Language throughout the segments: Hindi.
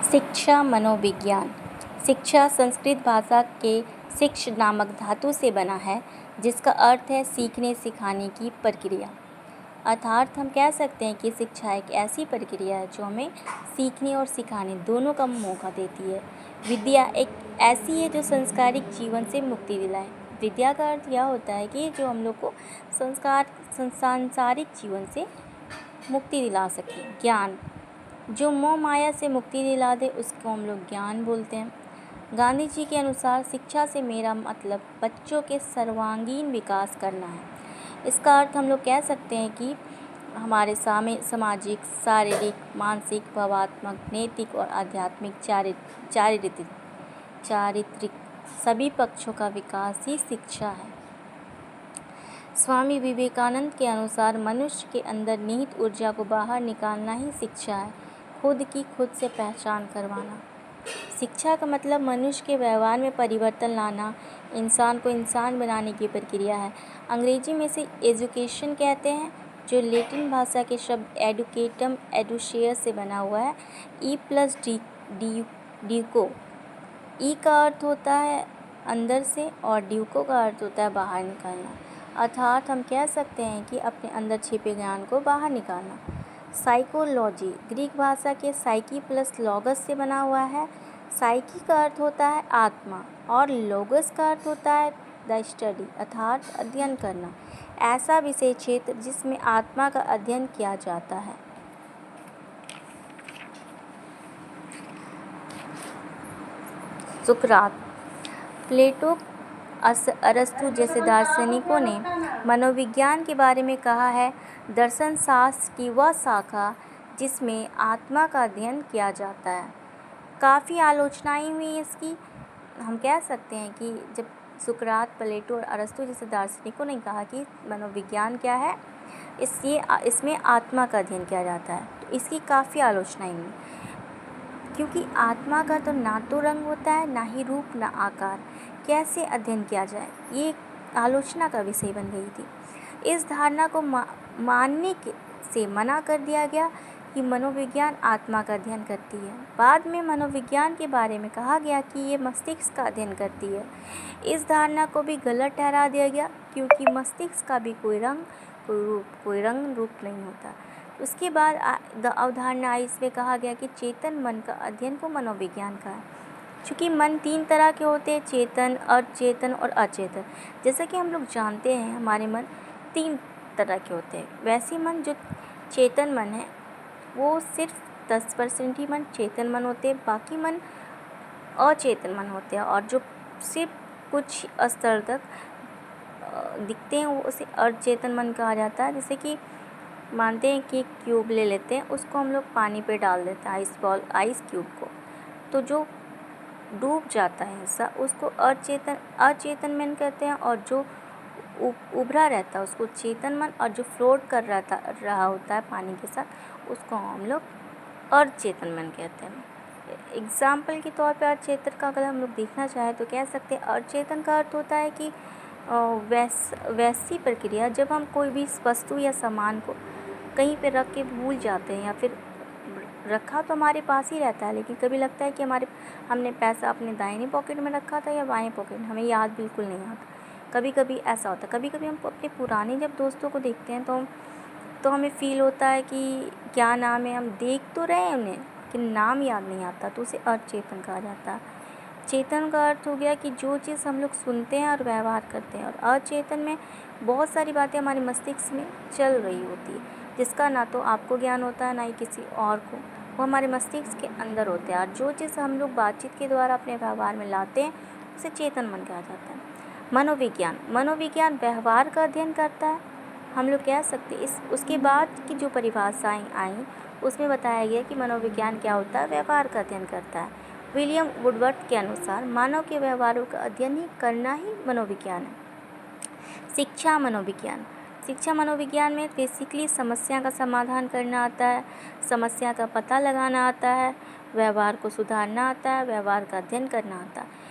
शिक्षा मनोविज्ञान। शिक्षा संस्कृत भाषा के शिक्ष नामक धातु से बना है, जिसका अर्थ है सीखने सिखाने की प्रक्रिया। अर्थात हम कह सकते हैं कि शिक्षा एक ऐसी प्रक्रिया है जो हमें सीखने और सिखाने दोनों का मौका देती है। विद्या एक ऐसी है जो संस्कारिक जीवन से मुक्ति दिलाए। विद्या का अर्थ यह होता है कि जो हम लोग को सांसारिक जीवन से मुक्ति दिला सके। ज्ञान जो मोह माया से मुक्ति दिला दे उसको हम लोग ज्ञान बोलते हैं। गांधी जी के अनुसार शिक्षा से मेरा मतलब बच्चों के सर्वांगीण विकास करना है। इसका अर्थ हम लोग कह सकते हैं कि हमारे सामाजिक, शारीरिक, मानसिक, भावात्मक, नैतिक और आध्यात्मिक चारित्रिक सभी पक्षों का विकास ही शिक्षा है। स्वामी विवेकानंद के अनुसार मनुष्य के अंदर निहित ऊर्जा को बाहर निकालना ही शिक्षा है, खुद की खुद से पहचान करवाना। शिक्षा का मतलब मनुष्य के व्यवहार में परिवर्तन लाना, इंसान को इंसान बनाने की प्रक्रिया है। अंग्रेजी में से एजुकेशन कहते हैं, जो लैटिन भाषा के शब्द एडुकेटम एडुशियर से बना हुआ है। ड्यूको ई का अर्थ होता है अंदर से और ड्यूको का अर्थ होता है बाहर निकालना। अर्थात हम कह सकते हैं कि अपने अंदर छिपे ज्ञान को बाहर निकालना। साइकोलॉजी ग्रीक भाषा के साइकी प्लस लॉगस से बना हुआ है। साइकी का अर्थ होता है आत्मा और लोगस का अर्थ होता है द स्टडी, अर्थात अध्ययन करना, ऐसा विषय क्षेत्र जिसमें आत्मा का अध्ययन किया जाता है। सुकरात, प्लेटो, अरस्तु जैसे दार्शनिकों ने मनोविज्ञान के बारे में कहा है, दर्शन शास्त्र की वह शाखा जिसमें आत्मा का अध्ययन किया जाता है। काफ़ी आलोचनाएं हुई इसकी। हम कह सकते हैं कि जब सुकरात, प्लेटो और अरस्तु जैसे दार्शनिकों ने कहा कि मनोविज्ञान क्या है, इसमें आत्मा का अध्ययन किया जाता है, तो इसकी काफ़ी आलोचनाएं हुई, क्योंकि आत्मा का तो ना तो रंग होता है, ना ही रूप, ना आकार, कैसे अध्ययन किया जाए, ये आलोचना का विषय बन गई थी। इस धारणा को मानने से मना कर दिया गया कि मनोविज्ञान आत्मा का अध्ययन करती है। बाद में मनोविज्ञान के बारे में कहा गया कि ये मस्तिष्क का अध्ययन करती है। इस धारणा को भी गलत ठहरा दिया गया, क्योंकि मस्तिष्क का भी कोई रंग, कोई रूप, कोई रंग रूप नहीं होता। उसके बाद अवधारणा आई, इसमें कहा गया कि चेतन मन का अध्ययन को मनोविज्ञान का है। चूँकि मन 3 तरह के होते हैं, चेतन, अर्धचेतन और अचेतन। जैसा कि हम लोग जानते हैं हमारे मन 3 तरह के होते हैं। वैसे मन जो चेतन मन है वो सिर्फ 10% ही मन चेतन मन होते हैं, बाकी मन अचेतन मन होते हैं, और जो सिर्फ कुछ स्तर तक दिखते हैं वो उसे अर्धचेतन मन कहा जाता है। जैसे कि मानते हैं कि एक क्यूब ले लेते हैं, उसको हम लोग पानी पे डाल देते हैं, आइस क्यूब को, तो जो डूब जाता है हिस्सा उसको अचेतन मन कहते हैं, और जो उभरा रहता है उसको चेतन मन, और जो फ्लोट कर रहा होता है पानी के साथ उसको हम लोग अर्धचेतन मन कहते हैं। एग्जाम्पल के तौर पे अर्धचेतन का अगर हम लोग देखना चाहें तो कह सकते हैं अर्धचेतन का अर्थ होता है कि वैसी प्रक्रिया जब हम कोई भी वस्तु या सामान को कहीं पे रख के भूल जाते हैं, या फिर रखा तो हमारे पास ही रहता है, लेकिन कभी लगता है कि हमने पैसा अपने दाहिने पॉकेट में रखा था या बाएं पॉकेट में, हमें याद बिल्कुल नहीं आता। कभी कभी ऐसा होता है। कभी कभी हम अपने पुराने जब दोस्तों को देखते हैं तो हमें फ़ील होता है कि क्या नाम है, हम देख तो रहे हैं उन्हें लेकिन नाम याद नहीं आता, तो उसे अर्धचेतन कहा जाता है। चेतन का अर्थ हो गया कि जो चीज़ हम लोग सुनते हैं और व्यवहार करते हैं, और अचेतन में बहुत सारी बातें हमारे मस्तिष्क में चल रही होती है, जिसका ना तो आपको ज्ञान होता है ना ही किसी और को, वो हमारे मस्तिष्क के अंदर होते हैं। और जो चीज़ हम लोग बातचीत के द्वारा अपने व्यवहार में लाते हैं उसे चेतन मन कहा जाता है। मनोविज्ञान व्यवहार का अध्ययन करता है, हम लोग कह सकते हैं। उसके बाद की जो परिभाषाएँ आई उसमें बताया गया कि मनोविज्ञान क्या होता है, व्यवहार का अध्ययन करता है। विलियम वुडवर्थ के अनुसार मानव के व्यवहारों का अध्ययन ही करना ही मनोविज्ञान है। शिक्षा मनोविज्ञान में बेसिकली समस्या का समाधान करना आता है, समस्या का पता लगाना आता है, व्यवहार को सुधारना आता है, व्यवहार का अध्ययन करना आता है।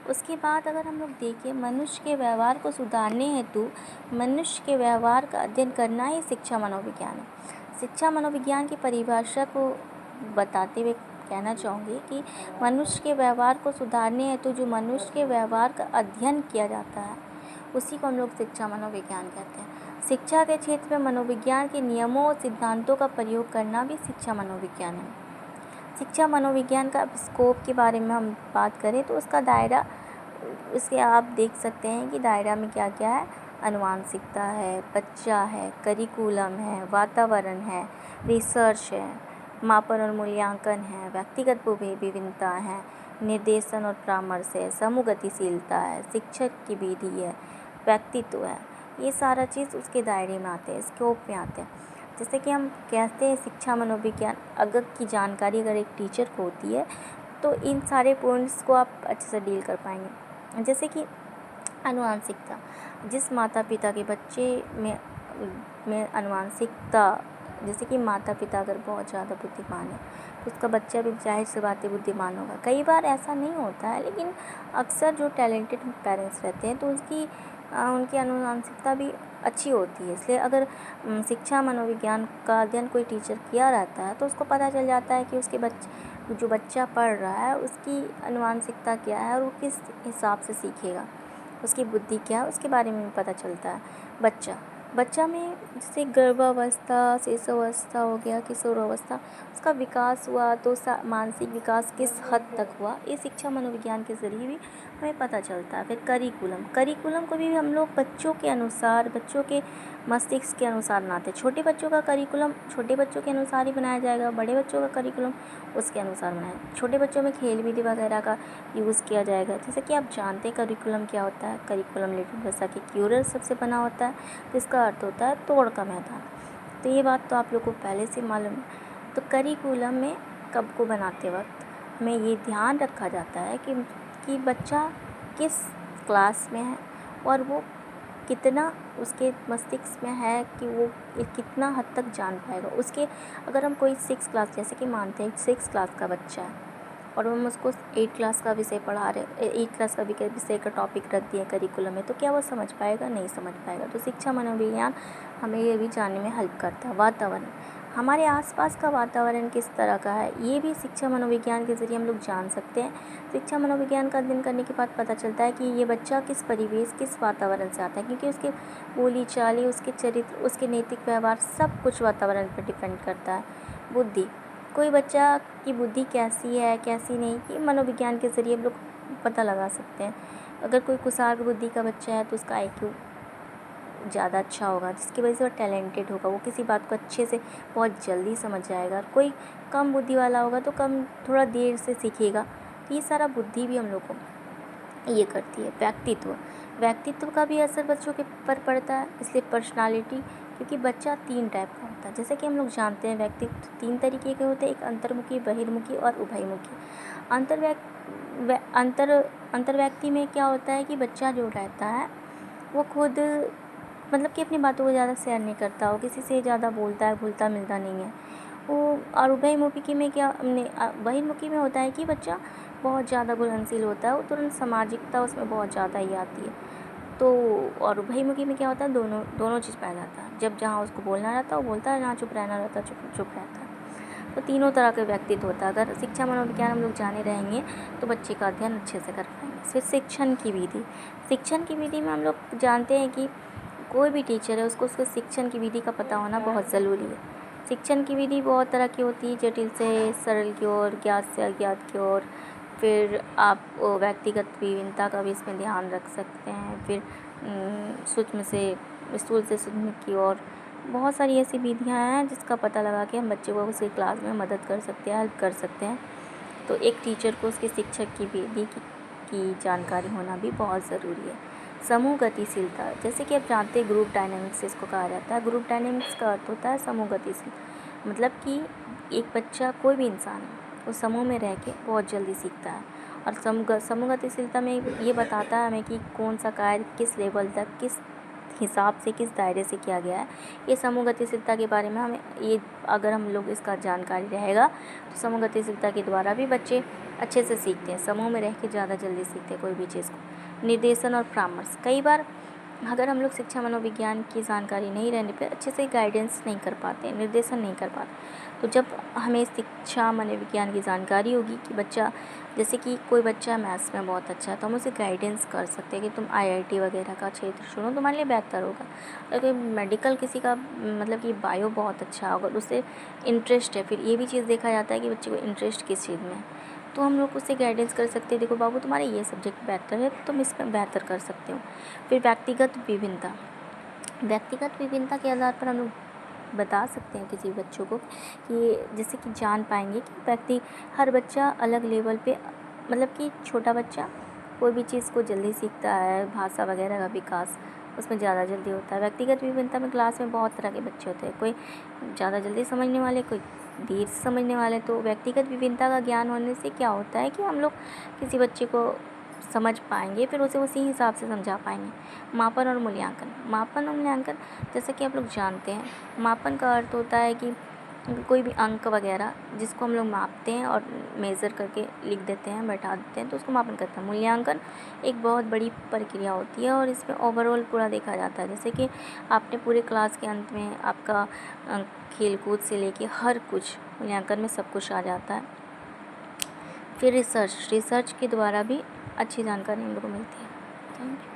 उसके बाद अगर हम लोग देखें मनुष्य के व्यवहार को सुधारने हेतु मनुष्य के व्यवहार का अध्ययन करना ही शिक्षा मनोविज्ञान है। शिक्षा मनोविज्ञान की परिभाषा को बताते हुए कहना चाहूँगी कि मनुष्य के व्यवहार को सुधारने हेतु जो मनुष्य के व्यवहार का अध्ययन किया जाता है उसी को हम लोग शिक्षा मनोविज्ञान कहते हैं। शिक्षा के क्षेत्र में मनोविज्ञान के नियमों और सिद्धांतों का प्रयोग करना भी शिक्षा मनोविज्ञान है। शिक्षा मनोविज्ञान का स्कोप के बारे में हम बात करें तो उसका दायरा, इसके आप देख सकते हैं कि दायरा में क्या क्या है। अनुवांशिकता है, बच्चा है, करिकुलम है, वातावरण है, रिसर्च है, मापन और मूल्यांकन है, व्यक्तिगत विभिन्नता है, निर्देशन और परामर्श है, समूह गतिशीलता है, शिक्षक की विधि है, व्यक्तित्व है। ये सारा चीज़ उसके दायरे में आते हैं, स्कोप में आते हैं। जैसे कि हम कहते हैं शिक्षा मनोविज्ञान अगर की जानकारी अगर एक टीचर को होती है तो इन सारे पॉइंट्स को आप अच्छे से डील कर पाएंगे। जैसे कि अनुवांशिकता, जिस माता पिता के बच्चे में अनुवांशिकता, जैसे कि माता पिता अगर बहुत ज़्यादा बुद्धिमान है तो उसका बच्चा भी जाहिर सी बात है बुद्धिमान होगा। कई बार ऐसा नहीं होता है, लेकिन अक्सर जो टैलेंटेड पेरेंट्स रहते हैं तो उनकी अनुवांशिकता भी अच्छी होती है। इसलिए अगर शिक्षा मनोविज्ञान का अध्ययन कोई टीचर किया रहता है तो उसको पता चल जाता है कि उसके जो बच्चा पढ़ रहा है उसकी अनुवांशिकता क्या है और वो किस हिसाब से सीखेगा, उसकी बुद्धि क्या है, उसके बारे में भी पता चलता है। बच्चा में जैसे गर्भावस्था, शिशुअवस्था हो गया, किशोरावस्था, उसका विकास हुआ तो मानसिक विकास किस हद तक हुआ, ये शिक्षा मनोविज्ञान के ज़रिए भी हमें पता चलता है। फिर करिकुलम को भी हम लोग बच्चों के अनुसार, बच्चों के मस्तिष्क के अनुसार बनाते हैं। छोटे बच्चों का करिकुलम छोटे बच्चों के अनुसार ही बनाया जाएगा, बड़े बच्चों का करिकुलम उसके अनुसार बनाया। छोटे बच्चों में खेल विधि वगैरह का यूज़ किया जाएगा। जैसे कि आप जानते हैं करिकुलम क्या होता है। करिकुलम लैटिन भाषा के क्यूरल शब्द से बना होता है, जिसका अर्थ होता है तोड़ का मैदान। तो ये बात तो आप लोग को पहले से मालूम है। तो करिकुलम में कब को बनाते वक्त हमें ये ध्यान रखा जाता है कि बच्चा किस क्लास में है और वो कितना उसके मस्तिष्क में है कि वो कितना हद तक जान पाएगा। उसके अगर हम कोई 6 क्लास, जैसे कि मानते हैं 6 क्लास का बच्चा है और हम उसको 8 क्लास का विषय पढ़ा रहे, 8 क्लास का विषय का टॉपिक रख दिए करिकुलम में, तो क्या वो समझ पाएगा? नहीं समझ पाएगा। तो शिक्षा मनोविज्ञान हमें ये भी जानने में हेल्प करता है। वातावरण, हमारे आसपास का वातावरण किस तरह का है, ये भी शिक्षा मनोविज्ञान के ज़रिए हम लोग जान सकते हैं। शिक्षा मनोविज्ञान का अध्ययन करने के बाद पता चलता है कि ये बच्चा किस परिवेश, किस वातावरण से आता है, क्योंकि उसके बोली चाली, उसके चरित्र, उसके नैतिक व्यवहार सब कुछ वातावरण पर डिपेंड करता है। बुद्धि, कोई बच्चा की बुद्धि कैसी है कैसी नहीं, ये मनोविज्ञान के ज़रिए हम लोग पता लगा सकते हैं। अगर कोई कुशाग्र बुद्धि का बच्चा है तो उसका IQ ज़्यादा अच्छा होगा, जिसकी वजह से वो टैलेंटेड होगा, वो किसी बात को अच्छे से बहुत जल्दी समझ जाएगा। और कोई कम बुद्धि वाला होगा तो थोड़ा देर से सीखेगा। तो ये सारा बुद्धि भी हम लोग को ये करती है। व्यक्तित्व का भी असर बच्चों के पर पड़ता है। इसलिए पर्सनालिटी, क्योंकि बच्चा 3 टाइप का होता है। जैसे कि हम लोग जानते हैं व्यक्तित्व 3 तरीके के होते हैं, एक अंतर्मुखी, बहिर्मुखी और उभयमुखी। अंतर्व्यक्ति में क्या होता है कि बच्चा जो रहता है वो खुद मतलब कि अपनी बातों को ज़्यादा शेयर नहीं करता, वो किसी से ज़्यादा बोलता है, घुलता मिलता नहीं है वो। और बहिर्मुखी में होता है कि बच्चा बहुत ज़्यादा घुलनशील होता है, वो तुरंत सामाजिकता उसमें बहुत ज़्यादा ही आती है। तो और उभयमुखी में क्या होता है, दोनों चीज़ पाया जाता है। जब जहाँ उसको बोलना रहता है वो बोलता है, जहाँ चुप रहना रहता है चुप रहता है। तो तीनों तरह के व्यक्तित्व होता है। अगर शिक्षा मनोविज्ञान हम लोग जाने रहेंगे तो बच्चे का अध्ययन अच्छे से कर पाएंगे। फिर शिक्षण की विधि में हम लोग जानते हैं कि कोई भी टीचर है उसको उसके शिक्षण की विधि का पता होना बहुत ज़रूरी है। शिक्षण की विधि बहुत तरह की होती है, जटिल से सरल की ओर, ज्ञात से अज्ञात की ओर। फिर आप व्यक्तिगत विभिन्नता का भी इसमें ध्यान रख सकते हैं। फिर सूक्ष्म से स्थूल से सूक्ष्म की ओर बहुत सारी ऐसी विधियाँ हैं जिसका पता लगा के हम बच्चे को उसकी क्लास में मदद कर सकते हैं, हेल्प कर सकते हैं। तो एक टीचर को उसके शिक्षक की विधि की जानकारी होना भी बहुत ज़रूरी है। समूह गतिशीलता, जैसे कि आप जानते हैं ग्रुप डायनेमिक्स इसको कहा जाता है। ग्रुप डायनेमिक्स का अर्थ होता है समूह गतिशील, मतलब कि एक बच्चा, कोई भी इंसान वो समूह में रह के बहुत जल्दी सीखता है। और समूह गतिशीलता में ये बताता है हमें कि कौन सा कार्य किस लेवल तक, किस हिसाब से, किस दायरे से किया गया है। ये समूह गतिशीलता के बारे में हमें ये, अगर हम लोग इसका जानकारी रहेगा तो समूह गतिशीलता के द्वारा भी बच्चे अच्छे से सीखते हैं। समूह में रह के ज़्यादा जल्दी सीखते हैं कोई भी चीज़ को। निर्देशन और परामर्श, कई बार अगर हम लोग शिक्षा मनोविज्ञान की जानकारी नहीं रहने पे अच्छे से गाइडेंस नहीं कर पाते, निर्देशन नहीं कर पाते, तो जब हमें शिक्षा मनोविज्ञान की जानकारी होगी कि बच्चा, जैसे कि कोई बच्चा मैथ्स में बहुत अच्छा है तो हम उसे गाइडेंस कर सकते हैं कि तुम आईआईटी वगैरह का क्षेत्र चुनो, तुम्हारे लिए बेहतर होगा। अगर मेडिकल किसी का मतलब कि बायो बहुत अच्छा होगा, उसे इंटरेस्ट है, फिर ये भी चीज़ देखा जाता है कि बच्चे को इंटरेस्ट किस चीज़ में है, तो हम लोग उसे गाइडेंस कर सकते हैं, देखो बाबू तुम्हारा ये सब्जेक्ट बेहतर है, तुम इसमें बेहतर कर सकते हो। फिर व्यक्तिगत विभिन्नता के आधार पर हम लोग बता सकते हैं किसी बच्चों को कि जैसे कि जान पाएंगे कि हर बच्चा अलग लेवल पे, मतलब कि छोटा बच्चा कोई भी चीज़ को जल्दी सीखता है, भाषा वगैरह का विकास उसमें ज़्यादा जल्दी होता है। व्यक्तिगत विभिन्नता में क्लास में बहुत तरह के बच्चे होते हैं, कोई ज़्यादा जल्दी समझने वाले, कोई देर से समझने वाले। तो व्यक्तिगत विभिन्नता का ज्ञान होने से क्या होता है कि हम लोग किसी बच्चे को समझ पाएंगे, फिर उसे उसी हिसाब से समझा पाएंगे। मापन और मूल्यांकन जैसे कि आप लोग जानते हैं, मापन का अर्थ होता है कि कोई भी अंक वगैरह जिसको हम लोग मापते हैं और मेज़र करके लिख देते हैं, बैठा देते हैं, तो उसको मापन करते हैं। मूल्यांकन एक बहुत बड़ी प्रक्रिया होती है और इसमें ओवरऑल पूरा देखा जाता है, जैसे कि आपने पूरे क्लास के अंत में आपका खेल कूद से लेके हर कुछ मूल्यांकन में सब कुछ आ जाता है। फिर रिसर्च के द्वारा भी अच्छी जानकारी हम लोग को मिलती है। Thank you.